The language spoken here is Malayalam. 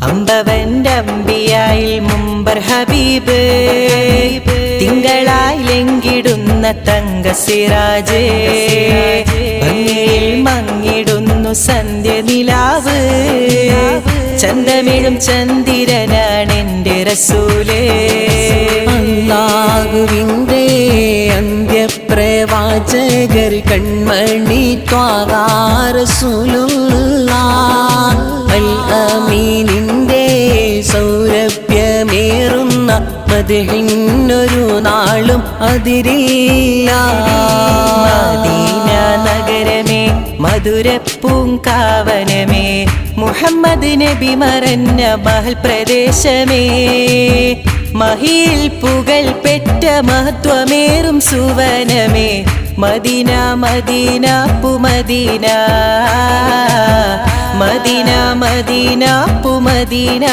അമ്പവന്റെ അമ്പിയായിൽ മുമ്പർ ഹബീബ് തിങ്കളായി ലംഘിടുന്ന തങ്ക സിറാജ് ഭംഗിയിൽ മങ്ങിടുന്നു സന്ധ്യ നിലാവ് ചന്തമിഴും ചന്ദിരനാണ് എൻ്റെ റസൂലേ അല്ലാഹുവിൻ്റെ അന്ത്യപ്രവാചകർ കൺമണി ത്വാഹാ റസൂലുള്ളാഹ് അൽ അമീനിൻ്റെ സൗരഭ്യമേറുന്ന മദ്ഹിനൊരു നാളും അതിരില്ല മദീന നഗരമേ മധുരപ്പൂങ്കാവനമേ മുഹമ്മദ് നബി മറഞ്ഞ മഹൽ പ്രദേശമേ മഹിയിൽ പുകൾ പെറ്റ മഹത്വമേറും സുവനമേ മദീന മദീന പുമദീന മദീന മദീന പുമദീന